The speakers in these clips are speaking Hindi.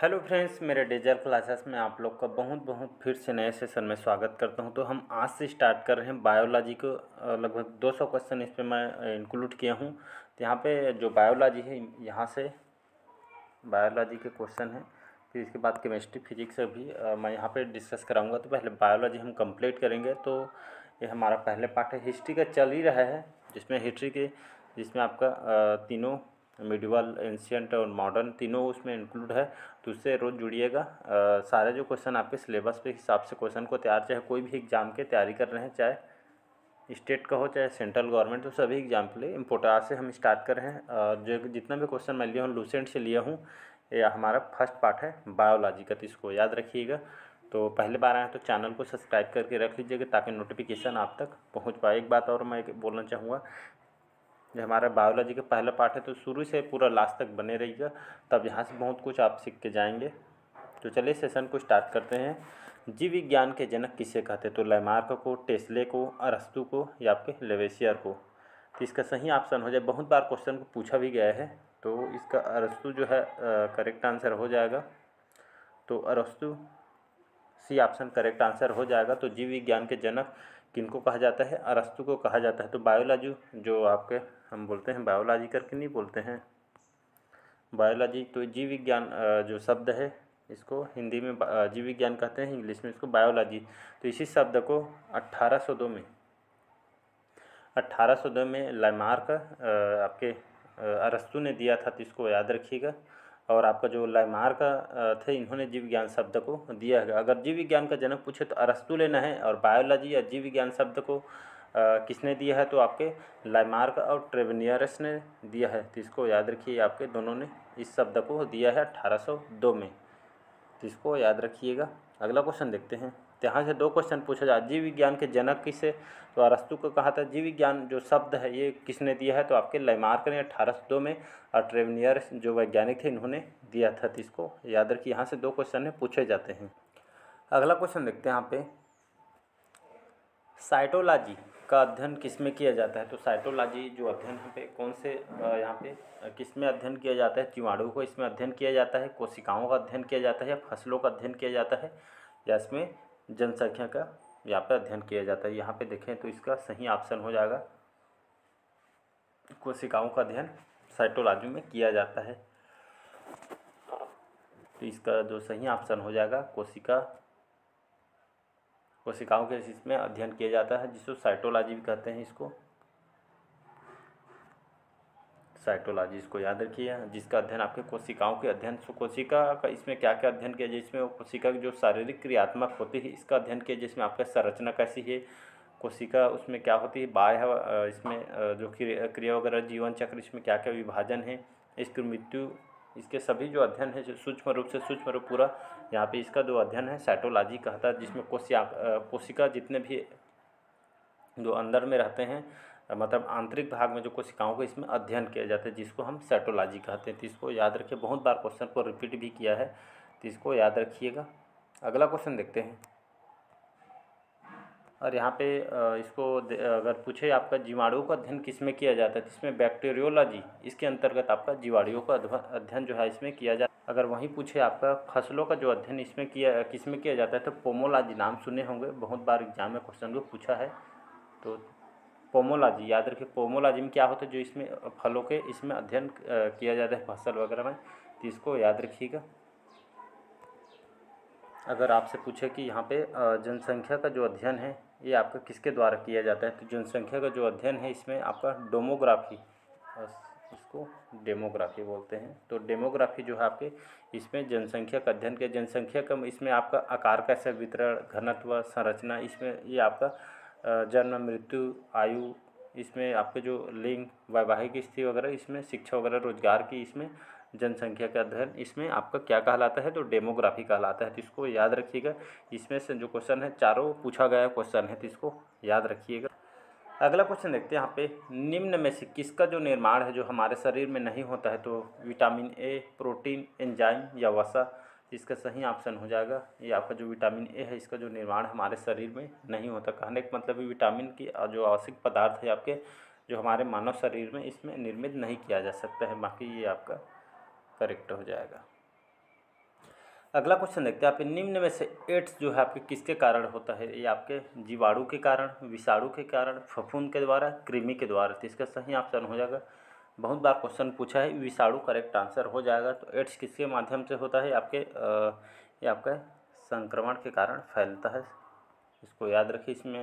हेलो फ्रेंड्स, मेरे डिजिटल क्लासेस में आप लोग का बहुत बहुत फिर से नए सेशन में स्वागत करता हूं। तो हम आज से स्टार्ट कर रहे हैं बायोलॉजी को। लगभग 200 क्वेश्चन इस पे मैं इंक्लूड किया हूं। तो यहाँ पे जो बायोलॉजी है, यहाँ से बायोलॉजी के क्वेश्चन हैं। फिर इसके बाद केमिस्ट्री, फिजिक्स भी मैं यहाँ पे डिस्कस कराऊँगा। तो पहले बायोलॉजी हम कंप्लीट करेंगे। तो ये हमारा पहले पार्ट है, हिस्ट्री का चल ही रहा है, जिसमें आपका तीनों मिडिवल, एंशियंट और मॉडर्न तीनों उसमें इंक्लूड है। तो उससे रोज़ जुड़िएगा। सारे जो क्वेश्चन आपके सिलेबस पे हिसाब से क्वेश्चन को तैयार, चाहे कोई भी एग्ज़ाम के तैयारी कर रहे हैं, चाहे स्टेट का हो चाहे सेंट्रल गवर्नमेंट, तो सभी एग्जाम के लिए इम्पोर्टेंट। आज से हम स्टार्ट कर रहे हैं। जो जितना भी क्वेश्चन मैं लिया हूँ लूसेंट से लिया हूँ। ये हमारा फर्स्ट पार्ट है बायोलॉजी का, तो इसको याद रखिएगा। तो पहले बार आए हैं तो चैनल को सब्सक्राइब करके रख लीजिएगा ताकि नोटिफिकेशन आप तक पहुँच पाए। एक बात और मैं बोलना चाहूँगा, जो हमारा बायोलॉजी का पहला पार्ट है तो शुरू से पूरा लास्ट तक बने रहिएगा, तब यहाँ से बहुत कुछ आप सीख के जाएंगे। तो चलिए सेशन को स्टार्ट करते हैं। जीव विज्ञान के जनक किसे कहते हैं? तो लैमार्क को, टेस्ले को, अरस्तु को या आपके लेवेसियर को। तो इसका सही ऑप्शन हो जाए, बहुत बार क्वेश्चन को पूछा भी गया है, तो इसका अरस्तु जो है करेक्ट आंसर हो जाएगा। तो अरस्तु सी ऑप्शन करेक्ट आंसर हो जाएगा। तो जीव विज्ञान के जनक किनको कहा जाता है? अरस्तु को कहा जाता है। तो बायोलॉजी जो आपके हम बोलते हैं, बायोलॉजी करके नहीं बोलते हैं बायोलॉजी, तो जीव विज्ञान जो शब्द है इसको हिंदी में जीव विज्ञान कहते हैं, इंग्लिश में इसको बायोलॉजी। तो इसी शब्द को 1802 में लैमार्क आपके अरस्तु ने दिया था, तो इसको याद रखिएगा। और आपका जो लैमार्क थे, इन्होंने जीव विज्ञान शब्द को दिया है। अगर जीव विज्ञान का जनक पूछे तो अरस्तु लेना है, और बायोलॉजी या जीव विज्ञान शब्द को किसने दिया है? तो आपके लैमार्क और ट्रेवेनियरस ने दिया है। तो इसको याद रखिए, आपके दोनों ने इस शब्द को दिया है 1802 में, तो इसको याद रखिएगा। अगला क्वेश्चन देखते हैं। तो यहाँ से 2 क्वेश्चन पूछा जाए, जीव विज्ञान के जनक किसे? तो अरस्तु को कहा था। जीव विज्ञान जो शब्द है ये किसने दिया है? तो आपके लैमार्क ने 1802 में, और ट्रेवेनियर जो वैज्ञानिक थे इन्होंने दिया था। तो इसको याद रखिए, यहाँ से 2 क्वेश्चन है पूछे जाते हैं। अगला क्वेश्चन देखते हैं। यहाँ पे साइटोलॉजी का अध्ययन किस में किया जाता है? तो साइटोलॉजी जो अध्ययन यहाँ पे कौन से यहाँ पे किस में अध्ययन किया जाता है? जीवाणुओं को इसमें अध्ययन किया जाता है, कोशिकाओं का अध्ययन किया जाता है, या फसलों का अध्ययन किया जाता है, या इसमें जनसंख्या का यहाँ पे अध्ययन किया जाता है? यहाँ पे देखें तो इसका सही ऑप्शन हो जाएगा, कोशिकाओं का अध्ययन साइटोलॉजी में किया जाता है। तो इसका जो सही ऑप्शन हो जाएगा, कोशिकाओं के इसमें अध्ययन किया जाता है, जिसको साइटोलॉजी भी कहते हैं। इसको साइटोलॉजी, इसको याद रखिए, जिसका अध्ययन आपके कोशिकाओं के अध्ययन। सो कोशिका का इसमें क्या क्या अध्ययन किया, जिसमें कोशिका की जो शारीरिक क्रियात्मक होती है इसका अध्ययन किया, जिसमें आपका संरचना कैसी है, कोशिका उसमें क्या होती है, बाह्य इसमें जो क्रिया वगैरह, जीवन चक्र, इसमें क्या क्या विभाजन है, इसकी मृत्यु, इसके सभी जो अध्ययन है सूक्ष्म रूप पूरा यहाँ पे इसका जो अध्ययन है साइटोलॉजी कहता है। जिसमें कोशिका जितने भी जो अंदर में रहते हैं, मतलब आंतरिक भाग में जो कोशिकाओं को इसमें अध्ययन किया जाता है, जिसको हम साइटोलॉजी कहते हैं। तो इसको याद रखिए, बहुत बार क्वेश्चन को रिपीट भी किया है, तो इसको याद रखिएगा। अगला क्वेश्चन देखते हैं। और यहाँ पे इसको अगर पूछे आपका जीवाणुओं का अध्ययन किस में किया जाता है, तो इसमें बैक्टीरियोलॉजी, इसके अंतर्गत आपका जीवाणुओं का अध्ययन जो है इसमें किया जाता है। अगर वहीं पूछे आपका फसलों का जो अध्ययन इसमें किस में किया जाता है, तो पोमोलॉजी, नाम सुने होंगे, बहुत बार एग्जाम में क्वेश्चन को पूछा है। तो पोमोलॉजी याद रखिए, पोमोलॉजी में क्या होता है, जो इसमें फलों के इसमें अध्ययन किया जाता है फसल वगैरह में, तो इसको याद रखिएगा। अगर आपसे पूछे कि यहाँ पे जनसंख्या का जो अध्ययन है ये आपका किसके द्वारा किया जाता है, तो जनसंख्या का जो अध्ययन है इसमें आपका डेमोग्राफी, इसको डेमोग्राफी बोलते हैं। तो डेमोग्राफी जो है आपके इसमें जनसंख्या का अध्ययन किया। जनसंख्या का इसमें आपका आकार कैसे, वितरण, घनत्व, संरचना, इसमें ये आपका जन्म, मृत्यु, आयु, इसमें आपके जो लिंग, वैवाहिक स्थिति वगैरह, इसमें शिक्षा वगैरह, रोजगार की, इसमें जनसंख्या का अध्ययन, इसमें आपका क्या कहलाता है? तो डेमोग्राफी कहलाता है। तो इसको याद रखिएगा। इसमें से जो क्वेश्चन है चारों पूछा गया क्वेश्चन है, तो इसको याद रखिएगा। अगला क्वेश्चन देखते हैं। यहाँ पे निम्न में से किसका जो निर्माण है जो हमारे शरीर में नहीं होता है? तो विटामिन ए, प्रोटीन, एंजाइम या वसा। इसका सही ऑप्शन हो जाएगा ये आपका जो विटामिन ए है, इसका जो निर्माण हमारे शरीर में नहीं होता। कहने का मतलब विटामिन की जो आवश्यक पदार्थ है आपके, जो हमारे मानव शरीर में इसमें निर्मित नहीं किया जा सकता है। बाकी ये आपका करेक्ट हो जाएगा। अगला क्वेश्चन देखते हैं आप, निम्न में से एड्स जो है आपके किसके कारण होता है? ये आपके जीवाणु के कारण, विषाणु के कारण, फफूंद के द्वारा, कृमि के द्वारा। तो इसका सही ऑप्शन हो जाएगा, बहुत बार क्वेश्चन पूछा है, विषाणु करेक्ट आंसर हो जाएगा। तो एड्स किसके माध्यम से होता है? आपके ये आपका संक्रमण के कारण फैलता है, इसको याद रखिए। इसमें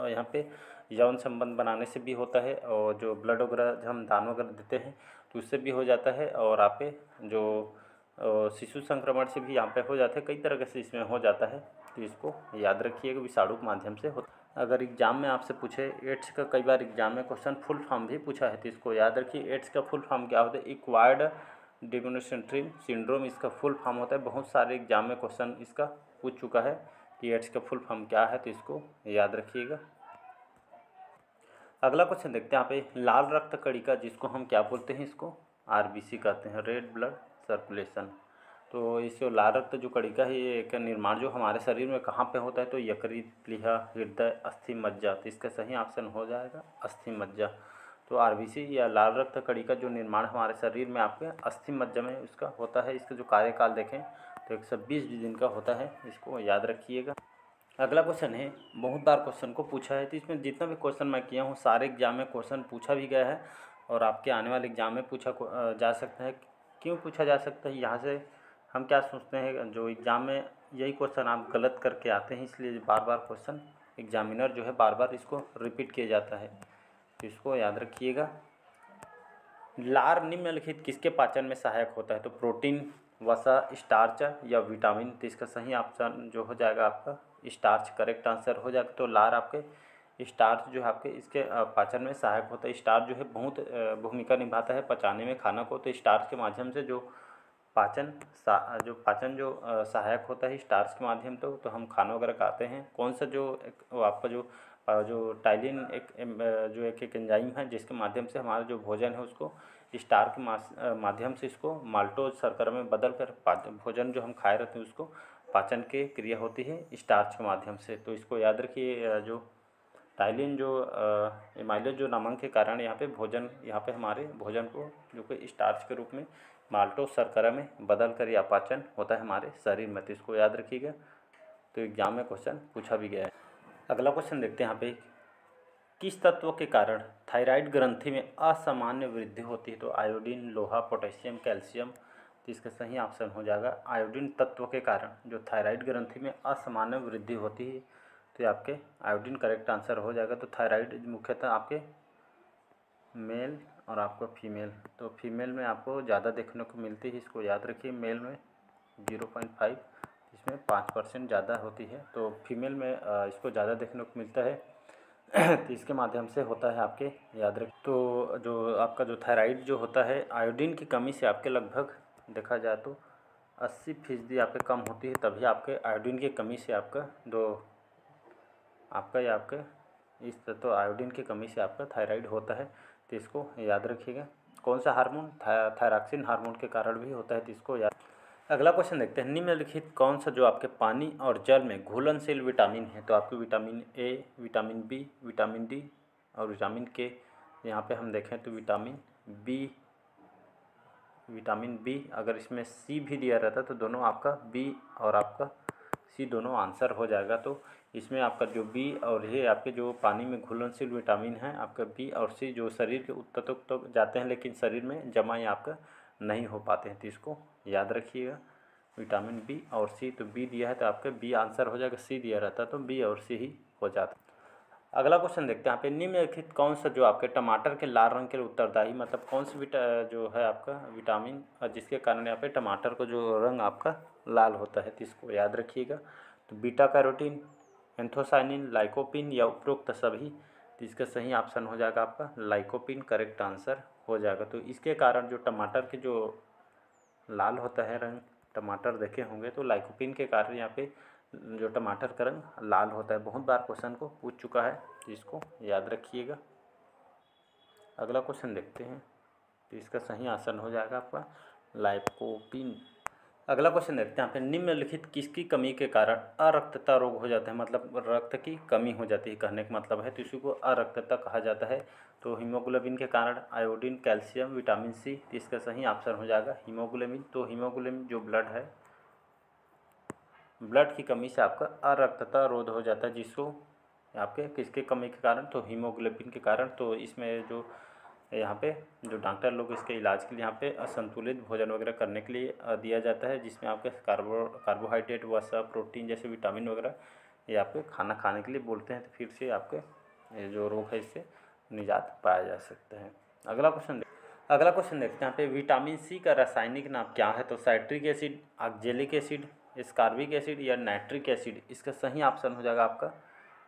यहाँ पे यौन संबंध बनाने से भी होता है, और जो ब्लड वगैरह जो हम दान वगैरह देते हैं तो उससे भी हो जाता है, और आप पे जो शिशु संक्रमण से भी यहाँ पे हो जाता है, कई तरह से इसमें हो जाता है। तो इसको याद रखिएगा, विषाणु के माध्यम से होता है। अगर एग्जाम में आपसे पूछे एड्स का, कई बार एग्जाम में क्वेश्चन फुल फॉर्म भी पूछा है, तो इसको याद रखिए। एड्स का फुल फॉर्म क्या होता है? एक्वायर्ड डिमोनिसेंट्री सिंड्रोम इसका फुल फॉर्म होता है। बहुत सारे एग्जाम में क्वेश्चन इसका पूछ चुका है कि एड्स का फुल फॉर्म क्या है, तो इसको याद रखिएगा। अगला क्वेश्चन देखते हैं यहाँ पे, लाल रक्त कणिका जिसको हम क्या बोलते हैं? इसको आरबीसी कहते हैं, रेड ब्लड सर्कुलेशन। तो इस जो लाल रक्त जो कणिका है, ये का निर्माण जो हमारे शरीर में कहाँ पे होता है? तो यकृत, प्लीहा, हृदय, अस्थि मज्जा। तो इसका सही ऑप्शन हो जाएगा अस्थि मज्जा। तो आरबीसी या लाल रक्त कणिका जो निर्माण हमारे शरीर में आपके अस्थि मज्जा में उसका होता है। इसका जो कार्यकाल देखें तो 120 दिन का होता है, इसको याद रखिएगा। अगला क्वेश्चन है, बहुत बार क्वेश्चन को पूछा है, तो इसमें जितना भी क्वेश्चन मैं किया हूँ सारे एग्जाम में क्वेश्चन पूछा भी गया है, और आपके आने वाले एग्जाम में पूछा जा सकता है। क्यों पूछा जा सकता है? यहाँ से हम क्या सोचते हैं, जो एग्ज़ाम में यही क्वेश्चन आप गलत करके आते हैं, इसलिए बार बार क्वेश्चन एग्जामिनर जो है बार बार इसको रिपीट किया जाता है, तो इसको याद रखिएगा। लार निम्नलिखित किसके पाचन में सहायक होता है? तो प्रोटीन, वसा, स्टार्च या विटामिन। तो इसका सही ऑप्शन जो हो जाएगा आपका स्टार्च करेक्ट आंसर हो जाएगा। तो लार आपके स्टार्च जो है आपके इसके पाचन में सहायक होता है। स्टार्च जो है बहुत भूमिका निभाता है पचाने में खाना को। तो स्टार्च के माध्यम से जो पाचन सहायक होता है स्टार्च के माध्यम तो हम खाना वगैरह खाते हैं। कौन सा जो वो आपका जो टाइलिन एक एंजाइम है, जिसके माध्यम से हमारा जो भोजन है उसको स्टार्च के माध्यम से इसको माल्टोज शर्करा में बदल कर भोजन जो हम खाए रहते हैं उसको पाचन की क्रिया होती है स्टार्च के माध्यम से। तो इसको याद रखिए, जो टाइलिन जो एमाइलेज जो नामक के कारण यहाँ पे हमारे भोजन को जो कि स्टार्च के रूप में माल्टोज शर्करा में बदल कर या पाचन होता है हमारे शरीर में। तो इसको याद रखिएगा, तो एग्जाम में क्वेश्चन पूछा भी गया है। अगला क्वेश्चन देखते हैं यहाँ पे, किस तत्व के कारण थायराइड ग्रंथि में असामान्य वृद्धि होती है? तो आयोडीन, लोहा, पोटेशियम, कैल्शियम। तो इसका सही ऑप्शन हो जाएगा आयोडीन तत्व के कारण जो थायराइड ग्रंथि में असामान्य वृद्धि होती है, तो ये आपके आयोडीन करेक्ट आंसर हो जाएगा। तो थायराइड मुख्यतः आपके मेल और आपको फीमेल, तो फीमेल में आपको ज़्यादा देखने को मिलती है, इसको याद रखिए। मेल में 0.5, इसमें 5% ज़्यादा होती है, तो फीमेल में इसको ज़्यादा देखने को मिलता है। तो इसके माध्यम से होता है आपके याद रख। तो जो आपका जो थायराइड जो होता है आयोडीन की कमी से आपके लगभग देखा जाए तो 80% आपके कम होती है, तभी आपके आयोडीन की कमी से आपका इस तत्व आयोडीन की कमी से आपका थायराइड होता है। तो इसको याद रखिएगा। कौन सा हार्मोन? थायरॉक्सिन हार्मोन के कारण भी होता है, तो इसको याद। अगला क्वेश्चन देखते हैं, निम्नलिखित कौन सा जो आपके पानी और जल में घुलनशील विटामिन है? तो आपके vitamin A, vitamin B, vitamin D और विटामिन के। यहाँ पे हम देखें तो विटामिन बी अगर इसमें सी भी दिया रहता तो दोनों आपका बी और आपका सी दोनों आंसर हो जाएगा। तो इसमें आपका जो बी और ये आपके जो पानी में घुलनशील विटामिन है आपका बी और सी, जो शरीर के तक तो जाते हैं लेकिन शरीर में जमा ही आपका नहीं हो पाते हैं, तो इसको याद रखिएगा। विटामिन बी और सी, तो बी दिया है तो आपका बी आंसर हो जाएगा, सी दिया रहता तो बी और सी ही हो जाता। अगला क्वेश्चन देखते हैं यहाँ पे, निम्नलिखित कौन सा जो आपके टमाटर के लाल रंग के उत्तरदायी, मतलब कौन सी जो है आपका विटामिन जिसके कारण यहाँ पे टमाटर को जो रंग आपका लाल होता है, तो इसको याद रखिएगा। तो बीटा कैरोटीन, एंथोसाइनिन, लाइकोपिन या उपरोक्त सभी। तो इसका सही ऑप्शन हो जाएगा आपका लाइकोपिन करेक्ट आंसर हो जाएगा। तो इसके कारण जो टमाटर के जो लाल होता है रंग, टमाटर देखे होंगे तो लाइकोपिन के कारण यहाँ पे जो टमाटर का रंग लाल होता है। बहुत बार क्वेश्चन को पूछ चुका है, तो इसको याद रखिएगा। अगला क्वेश्चन देखते हैं, तो इसका सही आंसर हो जाएगा आपका लाइकोपिन। अगला क्वेश्चन देखते हैं यहाँ पे, निम्नलिखित किसकी कमी के कारण अरक्तता रोग हो जाता है, मतलब रक्त की कमी हो जाती है कहने का मतलब है, तो इसी को अरक्तता कहा जाता है। तो हीमोग्लोबिन के कारण, आयोडीन, कैल्शियम, विटामिन सी, तो इसका सही ऑप्शन हो जाएगा हीमोग्लोबिन। तो हीमोग्लोबिन जो ब्लड है, ब्लड की कमी से आपका अरक्तता रोग हो जाता है, जिसको आपके किसके कमी के कारण, तो हीमोग्लोबिन के कारण। तो इसमें जो यहाँ पे जो डॉक्टर लोग इसके इलाज के लिए यहाँ पे असंतुलित भोजन वगैरह करने के लिए दिया जाता है, जिसमें आपके कार्बोहाइड्रेट, वसा, प्रोटीन जैसे विटामिन वगैरह ये आपके खाना खाने के लिए बोलते हैं। तो फिर से आपके ये जो रोग है इससे निजात पाया जा सकता है। अगला क्वेश्चन देखते हैं यहाँ पे, विटामिन सी का रासायनिक नाम क्या है, तो citric acid, oxalic acid, ascorbic acid या नाइट्रिक एसिड। इसका सही ऑप्शन हो जाएगा आपका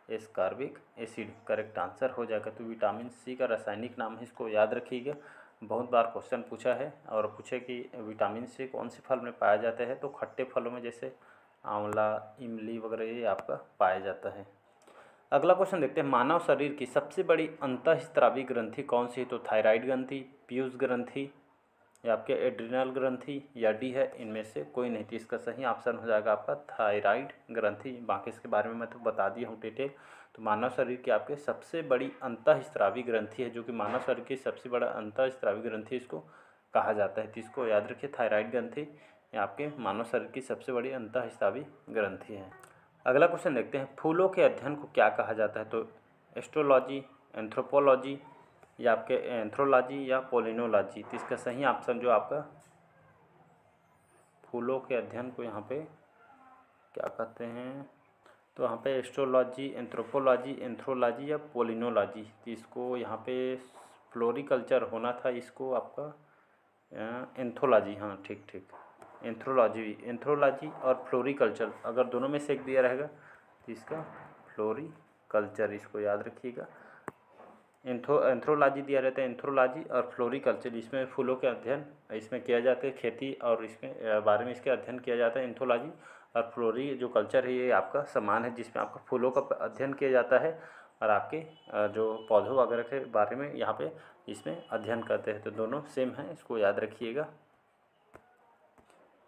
एस्कॉर्बिक एसिड, करेक्ट आंसर हो जाएगा। तो विटामिन सी का रासायनिक नाम है, इसको याद रखिएगा, बहुत बार क्वेश्चन पूछा है। और पूछे कि विटामिन सी कौन से फल में पाया जाता है, तो खट्टे फलों में जैसे आंवला, इमली वगैरह ये आपका पाया जाता है। अगला क्वेश्चन देखते हैं, मानव शरीर की सबसे बड़ी अंतःस्रावी ग्रंथि कौन सी है, तो थायराइड ग्रंथि, पीयूष ग्रंथि या आपके एड्रिनल ग्रंथि या डी है इनमें से कोई नहीं। तो इसका सही ऑप्शन हो जाएगा आपका थायराइड ग्रंथि। बाकी इसके बारे में मैं तो बता दिया हूँ डिटेल। तो मानव शरीर की आपके सबसे बड़ी अंतःस्रावी ग्रंथि है, जो कि मानव शरीर की सबसे बड़ा अंतःस्रावी ग्रंथि इसको कहा जाता है। तो इसको याद रखिए, थायराइड ग्रंथि ये आपके मानव शरीर की सबसे बड़ी अंतःस्रावी ग्रंथि है। अगला क्वेश्चन देखते हैं, फूलों के अध्ययन को क्या कहा जाता है, तो एस्ट्रोलॉजी, एंथ्रोपोलॉजी या आपके एंथ्रोलॉजी या पोलिनोलॉजी। तो इसका सही ऑप्शन जो आपका फूलों के अध्ययन को यहाँ पे क्या कहते हैं, तो यहाँ पे एस्ट्रोलॉजी, एंथ्रोपोलॉजी, एंथ्रोलॉजी या पोलिनोलॉजी। तो इसको यहाँ पे फ्लोरिकल्चर होना था, इसको आपका एंथ्रोलॉजी, हाँ ठीक, एंथ्रोलॉजी और फ्लोरिकल्चर, अगर दोनों में से एक दिया रहेगा तो इसका फ्लोरिकल्चर, इसको याद रखिएगा। एंथ्रोलॉजी दिया रहता है, एंथ्रोलॉजी और फ्लोरिकल्चर, इसमें फूलों के अध्ययन इसमें किया जाता है, खेती और इसमें बारे में इसके अध्ययन किया जाता है। एंथ्रोलॉजी और फ्लोरी जो कल्चर है ये आपका समान है, जिसमें आपका फूलों का अध्ययन किया जाता है और आपके जो पौधों वगैरह के बारे में यहाँ पे इसमें अध्ययन करते हैं। तो दोनों सेम है, इसको याद रखिएगा।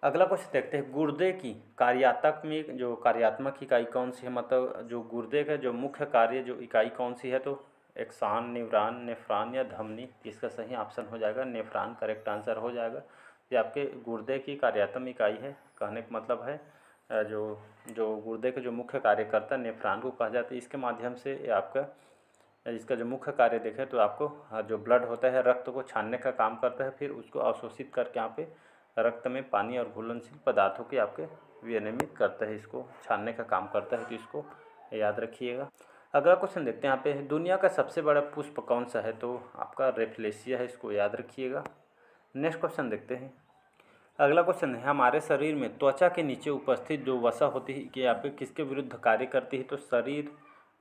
अगला क्वेश्चन देखते हैं, गुर्दे की कार्यात्मक इकाई कौन सी है, मतलब जो गुर्दे का जो मुख्य कार्य जो इकाई कौन सी है, तो एक्सान, न्यूरॉन, नेफ्रॉन या धमनी। इसका सही ऑप्शन हो जाएगा नेफ्रॉन, करेक्ट आंसर हो जाएगा। ये आपके गुर्दे की कार्यात्मक इकाई है, कहने का मतलब है जो जो गुर्दे के जो मुख्य कार्यकर्ता नेफ्रॉन को कहा जाता है। इसके माध्यम से ये आपका इसका जो मुख्य कार्य देखें तो आपको जो ब्लड होता है रक्त को छानने का काम करता है, फिर उसको अवशोषित करके यहाँ पे रक्त में पानी और घुलनशील पदार्थों के आपके विनियमित करता है, इसको छानने का काम करता है। तो इसको याद रखिएगा। अगला क्वेश्चन देखते हैं यहाँ पे, दुनिया का सबसे बड़ा पुष्प कौन सा है, तो आपका रेफ्लेशिया है, इसको याद रखिएगा। नेक्स्ट क्वेश्चन देखते हैं। अगला क्वेश्चन है, हमारे शरीर में त्वचा के नीचे उपस्थित जो वसा होती है कि आप किसके विरुद्ध कार्य करती है, तो शरीर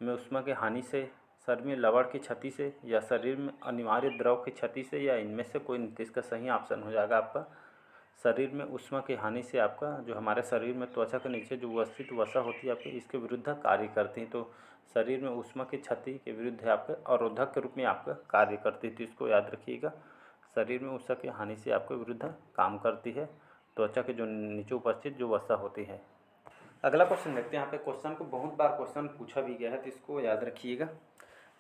में ऊष्मा की हानि से, शरीर में लवण की क्षति से या शरीर में अनिवार्य द्रव की क्षति से या इनमें से कोई नहीं। इसका सही ऑप्शन हो जाएगा आपका शरीर में ऊष्मा की हानि से। आपका जो हमारे शरीर में त्वचा के नीचे जो उपस्थित वसा होती है आपकी इसके विरुद्ध कार्य करती है। तो शरीर में ऊष्मा की क्षति के विरुद्ध आपके अवरोधक के रूप में आपका कार्य करती है। तो इसको याद रखिएगा, शरीर में ऊष्मा की हानि से आपके विरुद्ध काम करती है त्वचा के जो नीचे उपस्थित जो वसा होती है। अगला क्वेश्चन देखते हैं। यहाँ पे क्वेश्चन को बहुत बार क्वेश्चन पूछा भी गया है, तो इसको याद रखिएगा।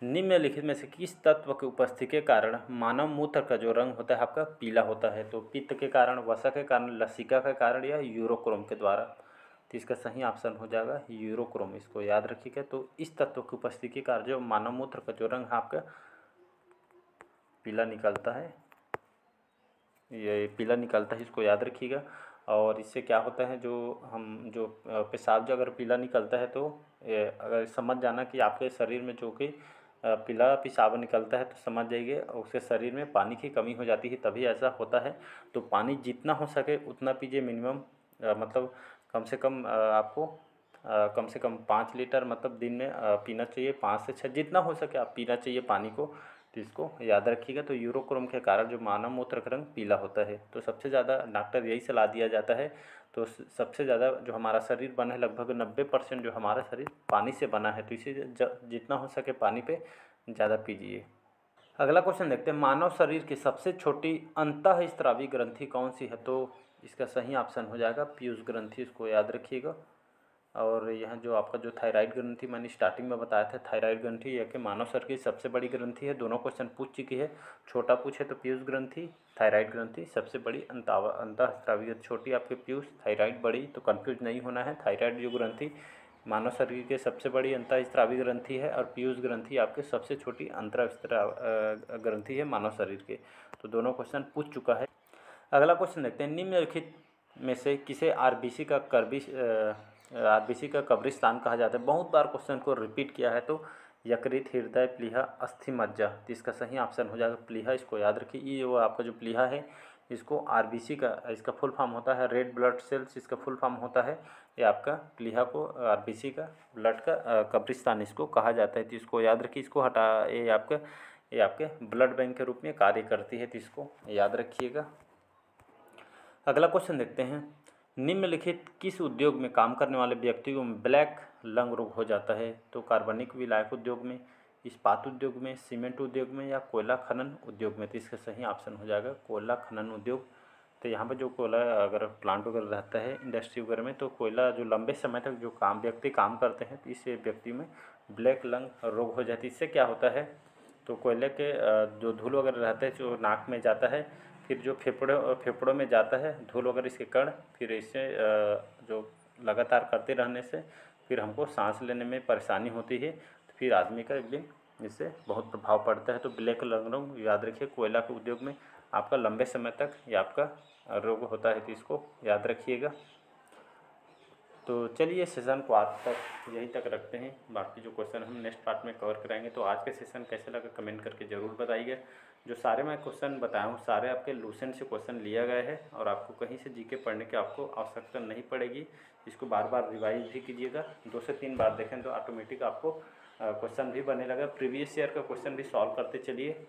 निम्नलिखित में से किस तत्व की उपस्थिति के कारण मानव मूत्र का जो रंग होता है आपका पीला होता है, तो पित्त के कारण, वसा के कारण, लसिका के कारण या यूरोक्रोम के द्वारा। तो इसका सही ऑप्शन हो जाएगा यूरोक्रोम, इसको याद रखिएगा। तो इस तत्व की उपस्थिति के कारण जो मानव मूत्र का जो रंग है आपका पीला निकलता है, ये पीला निकलता है, इसको याद रखिएगा। और इससे क्या होता है, जो पेशाब जो अगर पीला निकलता है तो अगर समझ जाना कि आपके शरीर में जो कि पीला पेशाब निकलता है तो समझ जाइए उसके शरीर में पानी की कमी हो जाती है, तभी ऐसा होता है। तो पानी जितना हो सके उतना पीजिए, मिनिमम मतलब कम से कम आपको कम से कम 5 लीटर मतलब दिन में पीना चाहिए, 5 से 6 जितना हो सके आप पीना चाहिए पानी को। तो इसको याद रखिएगा। तो यूरोक्रोम के कारण जो मानव मूत्र का रंग पीला होता है। तो सबसे ज़्यादा डॉक्टर यही सलाह दिया जाता है। तो सबसे ज़्यादा जो हमारा शरीर बना है लगभग 90% जो हमारा शरीर पानी से बना है, तो इसे जितना हो सके पानी पे ज़्यादा पीजिए। अगला क्वेश्चन देखते हैं, मानव शरीर की सबसे छोटी अंतःस्रावी ग्रंथि कौन सी है? तो इसका सही ऑप्शन हो जाएगा पीयूष ग्रंथि, इसको याद रखिएगा। और यहाँ जो आपका जो थायराइड ग्रंथि मैंने स्टार्टिंग में बताया था, थायराइड ग्रंथि यह कि मानव शरीर की सबसे बड़ी ग्रंथि है। दोनों क्वेश्चन पूछ चुकी है, छोटा पूछे तो पीयूष ग्रंथि, थायराइड ग्रंथि सबसे बड़ी अंतःस्रावी, छोटी आपके पीयूष, थायराइड बड़ी, तो कन्फ्यूज नहीं होना है। थायराइड जो ग्रंथि मानव शरीर के सबसे बड़ी अंतःस्रावी ग्रंथि है और पीयूष ग्रंथि आपके सबसे छोटी अंतःस्राव ग्रंथि है मानव शरीर के। तो दोनों क्वेश्चन पूछ चुका है। अगला क्वेश्चन देखते हैं, निम्नलिखित में से किसे आरबीसी का कब्रिस्तान कहा जाता है? बहुत बार क्वेश्चन को रिपीट किया है, तो यकृत, हृदय, प्लीहा, अस्थि मज्जा, तो इसका सही ऑप्शन हो जाएगा प्लीहा, इसको याद रखिए। ये वो आपका जो प्लीहा है इसको आरबीसी का, इसका फुल फॉर्म होता है रेड ब्लड सेल्स, इसका फुल फॉर्म होता है। ये आपका प्लीहा को आरबीसी का ब्लड का कब्रिस्तान इसको कहा जाता है, तो इसको याद रखिए। इसको ये आपके ब्लड बैंक के रूप में कार्य करती है, तो इसको याद रखिएगा। अगला क्वेश्चन देखते हैं, निम्नलिखित किस उद्योग में काम करने वाले व्यक्ति को ब्लैक लंग रोग हो जाता है? तो कार्बनिक विलायक उद्योग में, इस्पात उद्योग में, सीमेंट उद्योग में या कोयला खनन उद्योग में? तो इसका सही ऑप्शन हो जाएगा कोयला खनन उद्योग। तो यहाँ पर जो कोयला अगर प्लांट वगैरह रहता है इंडस्ट्री वगैरह में, तो कोयला जो लंबे समय तक जो व्यक्ति काम करते हैं, तो इस व्यक्ति में ब्लैक लंग रोग हो जाती है। इससे क्या होता है, तो कोयले के जो धूल वगैरह रहते हैं जो नाक में जाता है, फिर जो फेफड़ों में जाता है धूल वगैरह इसके कण, फिर इससे जो लगातार करते रहने से फिर हमको सांस लेने में परेशानी होती है, तो फिर आदमी का एक दिन इससे बहुत प्रभाव पड़ता है। तो ब्लैक लंग रोग याद रखिए, कोयला के उद्योग में आपका लंबे समय तक ये आपका रोग होता है, तो इसको याद रखिएगा। तो चलिए सेशन को आज तक यहीं तक रखते हैं, बाकी जो क्वेश्चन हम नेक्स्ट पार्ट में कवर कराएंगे। तो आज के सेशन कैसे लगा कमेंट करके ज़रूर बताइएगा। जो सारे मैं क्वेश्चन बताया हूँ सारे आपके लूसेंट से क्वेश्चन लिया गया है और आपको कहीं से जीके पढ़ने की आपको आवश्यकता नहीं पड़ेगी। इसको बार बार रिवाइज भी कीजिएगा, 2 से 3 बार देखें तो ऑटोमेटिक आपको क्वेश्चन भी बनने लगा। प्रीवियस ईयर का क्वेश्चन भी सॉल्व करते चलिए,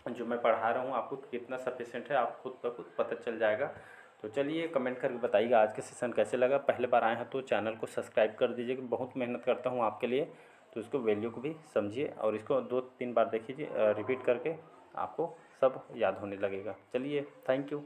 जो मैं पढ़ा रहा हूँ आपको कितना सफिशिएंट है आप खुद ब खुद पता चल जाएगा। तो चलिए कमेंट करके बताइएगा आज का सेशन कैसे लगा। पहले बार आए हैं तो चैनल को सब्सक्राइब कर दीजिए, बहुत मेहनत करता हूँ आपके लिए, तो इसको वैल्यू को भी समझिए और इसको 2-3 बार देखिए रिपीट करके, आपको सब याद होने लगेगा। चलिए थैंक यू।